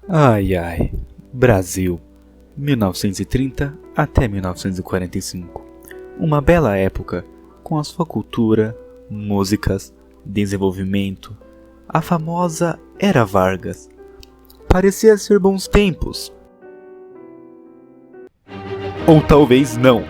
Ai ai, Brasil, 1930 até 1945. Uma bela época com a sua cultura, músicas, desenvolvimento. A famosa Era Vargas. Parecia ser bons tempos. Ou talvez não.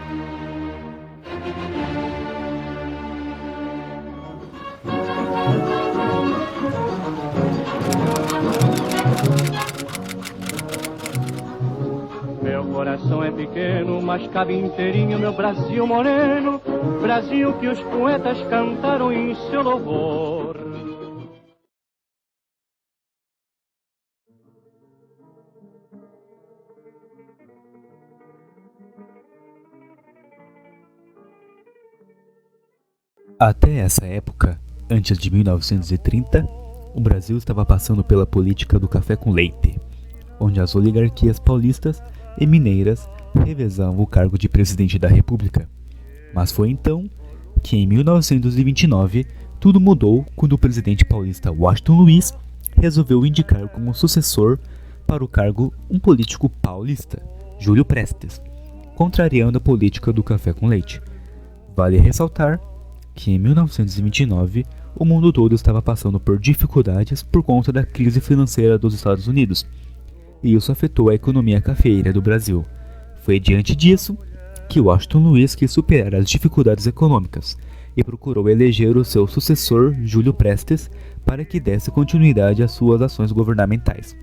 Meu coração é pequeno, mas cabe inteirinho meu Brasil moreno, Brasil que os poetas cantaram em seu louvor. Até essa época, antes de 1930, o Brasil estava passando pela política do café com leite, onde as oligarquias paulistas e mineiras revezavam o cargo de presidente da República. Mas foi então que, em 1929, tudo mudou quando o presidente paulista Washington Luiz resolveu indicar como sucessor para o cargo um político paulista, Júlio Prestes, contrariando a política do café com leite. Vale ressaltar que em 1929 o mundo todo estava passando por dificuldades por conta da crise financeira dos Estados Unidos, e isso afetou a economia cafeeira do Brasil. Foi diante disso que Washington Luiz quis superar as dificuldades econômicas e procurou eleger o seu sucessor, Júlio Prestes, para que desse continuidade às suas ações governamentais.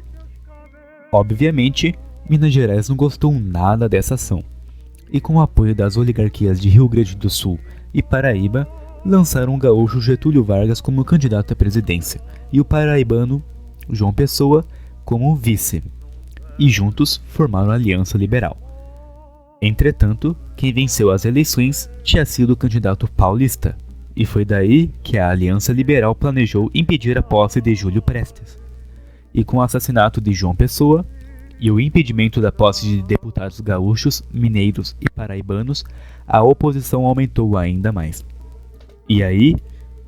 Obviamente, Minas Gerais não gostou nada dessa ação, e com o apoio das oligarquias de Rio Grande do Sul e Paraíba, lançaram o gaúcho Getúlio Vargas como candidato à presidência e o paraibano João Pessoa como vice, e juntos formaram a Aliança Liberal. Entretanto, quem venceu as eleições tinha sido o candidato paulista, e foi daí que a Aliança Liberal planejou impedir a posse de Júlio Prestes. E com o assassinato de João Pessoa e o impedimento da posse de deputados gaúchos, mineiros e paraibanos, a oposição aumentou ainda mais. E aí,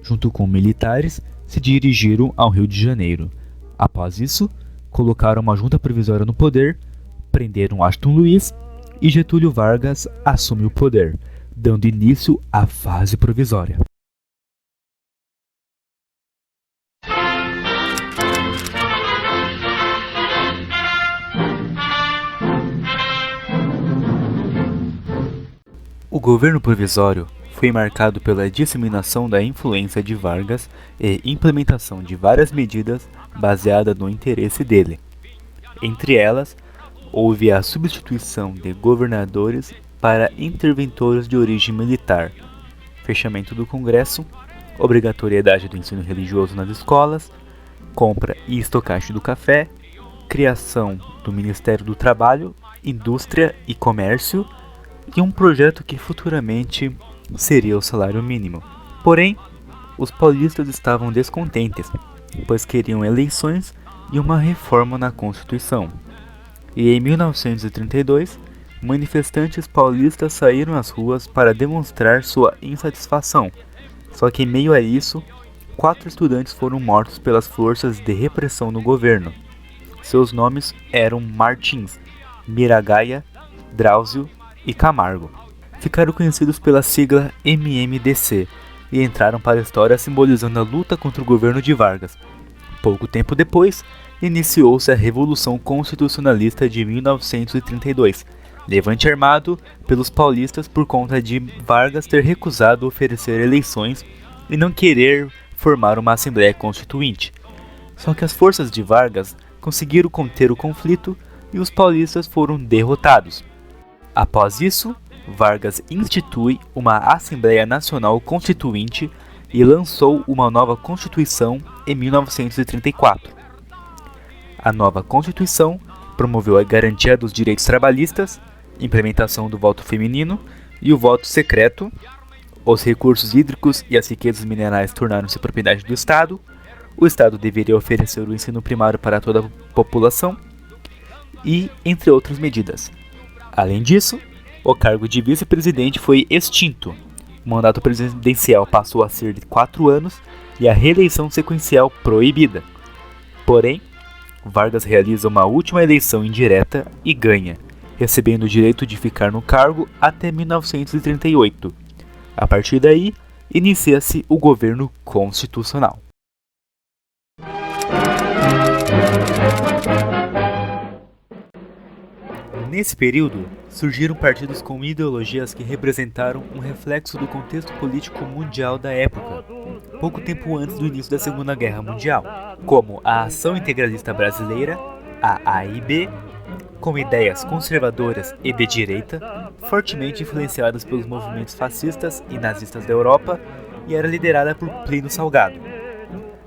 junto com militares, se dirigiram ao Rio de Janeiro. Após isso, colocaram uma junta provisória no poder, prenderam Washington Luiz e Getúlio Vargas assume o poder, dando início à fase provisória. O governo provisório foi marcado pela disseminação da influência de Vargas e implementação de várias medidas baseadas no interesse dele. Entre elas, houve a substituição de governadores para interventores de origem militar, fechamento do Congresso, obrigatoriedade do ensino religioso nas escolas, compra e estocagem do café, criação do Ministério do Trabalho, Indústria e Comércio e um projeto que futuramente seria o salário mínimo. Porém, os paulistas estavam descontentes, pois queriam eleições e uma reforma na Constituição. E em 1932, manifestantes paulistas saíram às ruas para demonstrar sua insatisfação. Só que em meio a isso, 4 estudantes foram mortos pelas forças de repressão do governo. Seus nomes eram Martins, Miragaia, Drauzio e Camargo. Ficaram conhecidos pela sigla MMDC e entraram para a história simbolizando a luta contra o governo de Vargas. Pouco tempo depois, iniciou-se a Revolução Constitucionalista de 1932, levante armado pelos paulistas por conta de Vargas ter recusado oferecer eleições e não querer formar uma Assembleia Constituinte. Só que as forças de Vargas conseguiram conter o conflito e os paulistas foram derrotados. Após isso, Vargas institui uma Assembleia Nacional Constituinte e lançou uma nova Constituição em 1934. A nova Constituição promoveu a garantia dos direitos trabalhistas, implementação do voto feminino e o voto secreto. Os recursos hídricos e as riquezas minerais tornaram-se propriedade do Estado. O Estado deveria oferecer o ensino primário para toda a população e entre outras medidas. Além disso, o cargo de vice-presidente foi extinto. O mandato presidencial passou a ser de 4 anos e a reeleição sequencial proibida. Porém, Vargas realiza uma última eleição indireta e ganha, recebendo o direito de ficar no cargo até 1938. A partir daí, inicia-se o governo constitucional. Nesse período, surgiram partidos com ideologias que representaram um reflexo do contexto político mundial da época, pouco tempo antes do início da Segunda Guerra Mundial, como a Ação Integralista Brasileira, a AIB, com ideias conservadoras e de direita, fortemente influenciadas pelos movimentos fascistas e nazistas da Europa, e era liderada por Plínio Salgado,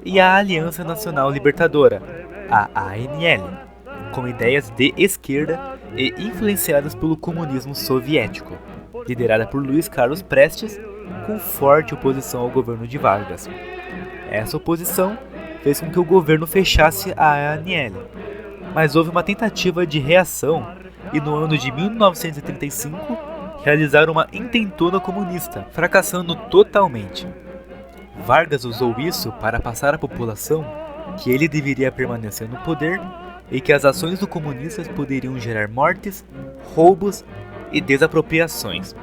e a Aliança Nacional Libertadora, a ANL, com ideias de esquerda e influenciadas pelo comunismo soviético, liderada por Luiz Carlos Prestes, com forte oposição ao governo de Vargas. Essa oposição fez com que o governo fechasse a ANL, mas houve uma tentativa de reação e no ano de 1935 realizaram uma intentona comunista, fracassando totalmente. Vargas usou isso para passar à população que ele deveria permanecer no poder e que as ações do comunistas poderiam gerar mortes, roubos e desapropriações.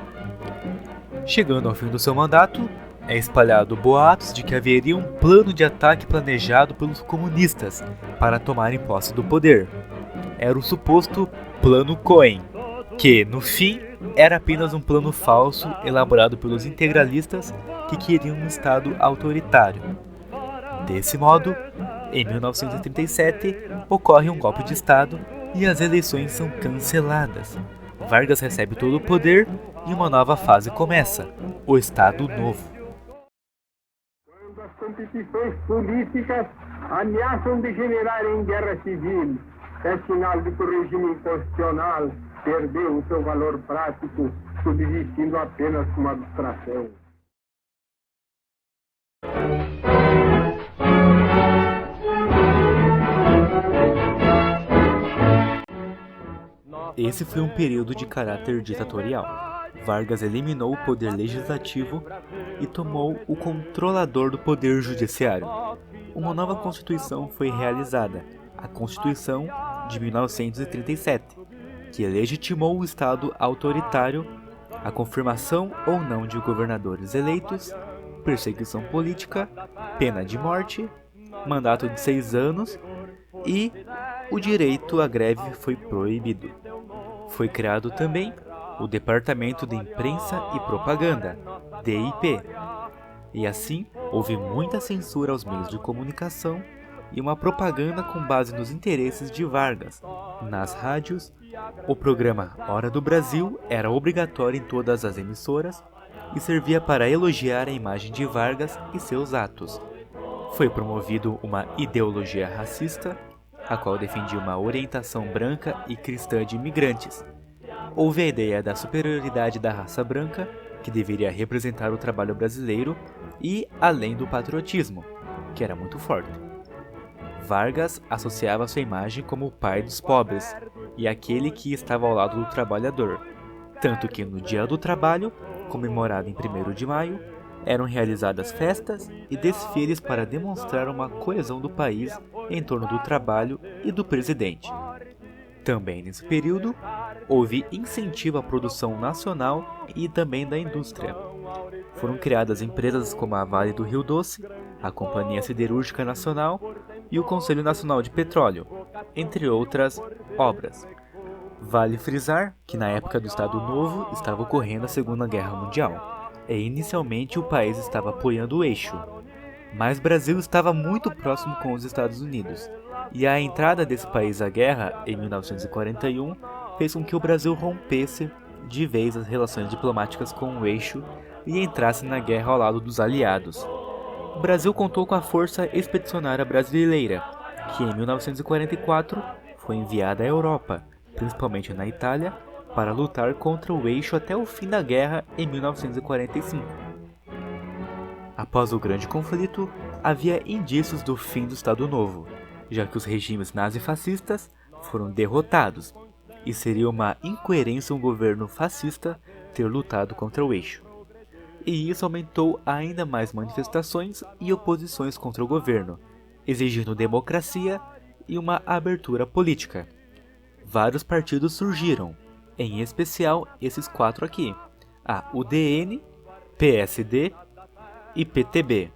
Chegando ao fim do seu mandato, é espalhado boatos de que haveria um plano de ataque planejado pelos comunistas para tomarem posse do poder. Era o suposto Plano Cohen, que, no fim, era apenas um plano falso elaborado pelos integralistas que queriam um Estado autoritário. Desse modo, em 1937, ocorre um golpe de Estado e as eleições são canceladas. Vargas recebe todo o poder e uma nova fase começa, o Estado Novo. Quando as competições políticas ameaçam degenerar em guerra civil, é sinal de que o regime inconstitucional perdeu o seu valor prático, subsistindo apenas como abstração. Esse foi um período de caráter ditatorial. Vargas eliminou o poder legislativo e tomou o controlador do poder judiciário. Uma nova Constituição foi realizada, a Constituição de 1937, que legitimou o Estado autoritário, a confirmação ou não de governadores eleitos, perseguição política, pena de morte, mandato de 6 anos e o direito à greve foi proibido. Foi criado também o Departamento de Imprensa e Propaganda, DIP, e assim houve muita censura aos meios de comunicação e uma propaganda com base nos interesses de Vargas. Nas rádios, o programa Hora do Brasil era obrigatório em todas as emissoras e servia para elogiar a imagem de Vargas e seus atos. Foi promovido uma ideologia racista, a qual defendia uma orientação branca e cristã de imigrantes. Houve a ideia da superioridade da raça branca, que deveria representar o trabalho brasileiro, e além do patriotismo, que era muito forte. Vargas associava sua imagem como o pai dos pobres e aquele que estava ao lado do trabalhador, tanto que no Dia do Trabalho, comemorado em 1º de maio, eram realizadas festas e desfiles para demonstrar uma coesão do país em torno do trabalho e do presidente. Também nesse período, houve incentivo à produção nacional e também da indústria. Foram criadas empresas como a Vale do Rio Doce, a Companhia Siderúrgica Nacional e o Conselho Nacional de Petróleo, entre outras obras. Vale frisar que na época do Estado Novo estava ocorrendo a Segunda Guerra Mundial, e inicialmente o país estava apoiando o eixo, mas o Brasil estava muito próximo com os Estados Unidos, e a entrada desse país à guerra, em 1941, fez com que o Brasil rompesse de vez as relações diplomáticas com o eixo e entrasse na guerra ao lado dos aliados. O Brasil contou com a Força Expedicionária Brasileira, que em 1944 foi enviada à Europa, principalmente na Itália, para lutar contra o eixo até o fim da guerra em 1945. Após o grande conflito, havia indícios do fim do Estado Novo, já que os regimes nazifascistas foram derrotados, e seria uma incoerência um governo fascista ter lutado contra o eixo. E isso aumentou ainda mais manifestações e oposições contra o governo, exigindo democracia e uma abertura política. Vários partidos surgiram, em especial esses 4 aqui: a UDN, PSD e PTB.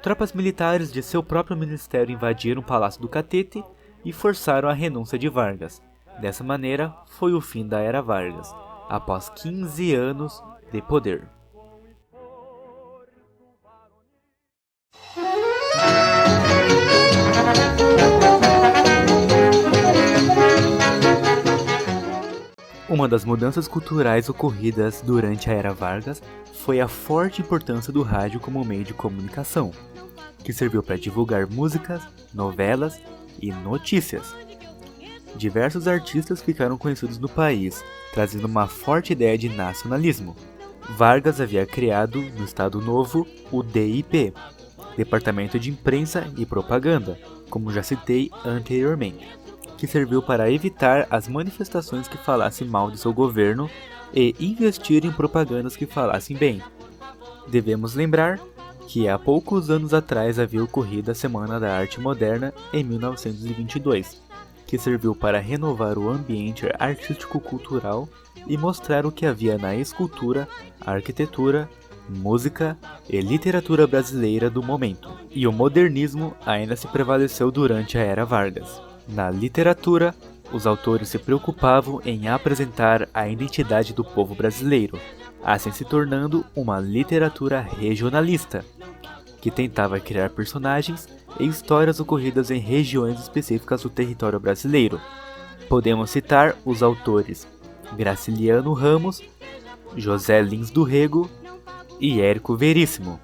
Tropas militares de seu próprio ministério invadiram o Palácio do Catete e forçaram a renúncia de Vargas. Dessa maneira, foi o fim da Era Vargas, após 15 anos de poder. Uma das mudanças culturais ocorridas durante a Era Vargas foi a forte importância do rádio como meio de comunicação, que serviu para divulgar músicas, novelas e notícias. Diversos artistas ficaram conhecidos no país, trazendo uma forte ideia de nacionalismo. Vargas havia criado, no Estado Novo, o DIP, Departamento de Imprensa e Propaganda, como já citei anteriormente, que serviu para evitar as manifestações que falassem mal de seu governo e investir em propagandas que falassem bem. Devemos lembrar que há poucos anos atrás havia ocorrido a Semana da Arte Moderna em 1922, que serviu para renovar o ambiente artístico-cultural e mostrar o que havia na escultura, arquitetura, música e literatura brasileira do momento. E o modernismo ainda se prevaleceu durante a Era Vargas. Na literatura, os autores se preocupavam em apresentar a identidade do povo brasileiro, assim se tornando uma literatura regionalista, que tentava criar personagens e histórias ocorridas em regiões específicas do território brasileiro. Podemos citar os autores Graciliano Ramos, José Lins do Rego e Érico Veríssimo.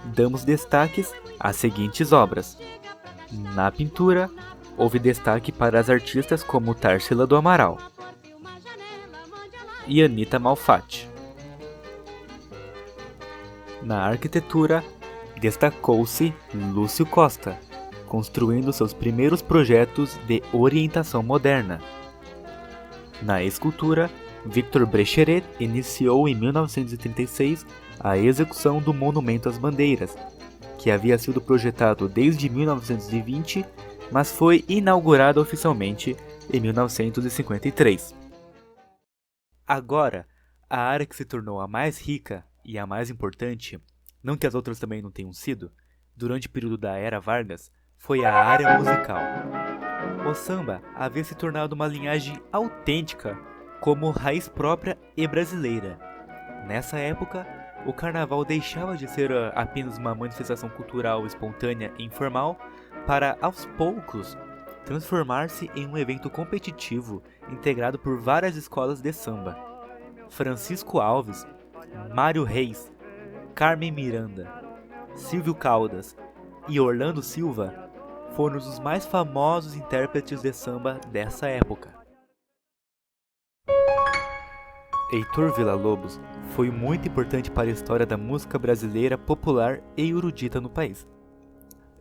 Damos destaques às seguintes obras. Na pintura, houve destaque para as artistas como Tarsila do Amaral e Anita Malfatti. Na arquitetura, destacou-se Lúcio Costa, construindo seus primeiros projetos de orientação moderna. Na escultura, Victor Brecheret iniciou em 1936 a execução do Monumento às Bandeiras, que havia sido projetado desde 1920, mas foi inaugurado oficialmente em 1953. Agora, a área que se tornou a mais rica e a mais importante, não que as outras também não tenham sido, durante o período da Era Vargas, foi a área musical. O samba havia se tornado uma linhagem autêntica, como raiz própria e brasileira. Nessa época, o carnaval deixava de ser apenas uma manifestação cultural espontânea e informal para, aos poucos, transformar-se em um evento competitivo integrado por várias escolas de samba. Francisco Alves, Mário Reis, Carmen Miranda, Silvio Caldas e Orlando Silva foram os mais famosos intérpretes de samba dessa época. Heitor Villa-Lobos foi muito importante para a história da música brasileira popular e erudita no país.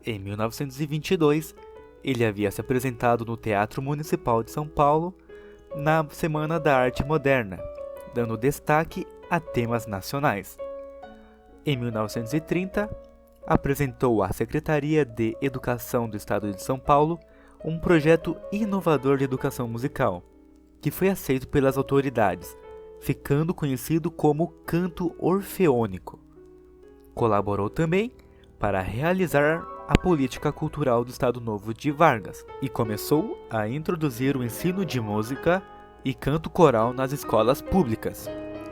Em 1922, ele havia se apresentado no Teatro Municipal de São Paulo na Semana da Arte Moderna, dando destaque a temas nacionais. Em 1930, apresentou à Secretaria de Educação do Estado de São Paulo um projeto inovador de educação musical, que foi aceito pelas autoridades, ficando conhecido como canto orfeônico. Colaborou também para realizar a política cultural do Estado Novo de Vargas e começou a introduzir o ensino de música e canto coral nas escolas públicas.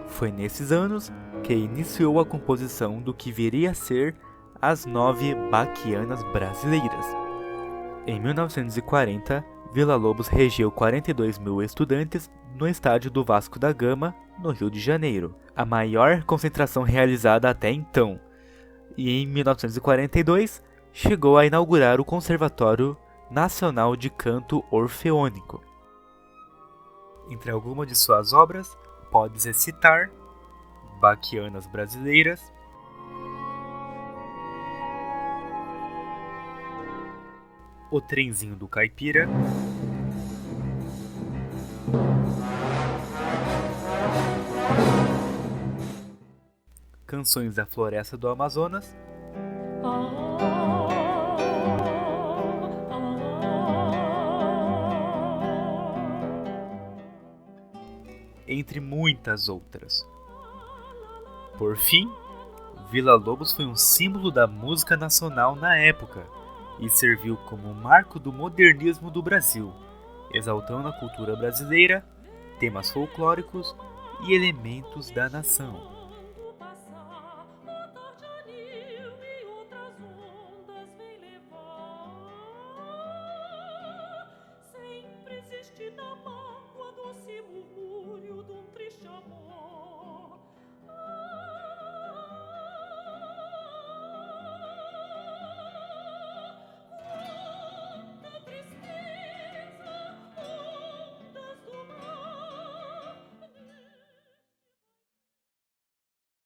Foi nesses anos que iniciou a composição do que viria a ser as 9 Baquianas Brasileiras. Em 1940, Villa-Lobos regeu 42 mil estudantes no estádio do Vasco da Gama, no Rio de Janeiro, a maior concentração realizada até então. E em 1942, chegou a inaugurar o Conservatório Nacional de Canto Orfeônico. Entre algumas de suas obras, pode-se citar Baquianas Brasileiras, O Trenzinho do Caipira, Canções da Floresta do Amazonas entre muitas outras. Por fim, Villa Lobos foi um símbolo da música nacional na época e serviu como marco do modernismo do Brasil, exaltando a cultura brasileira, temas folclóricos e elementos da nação.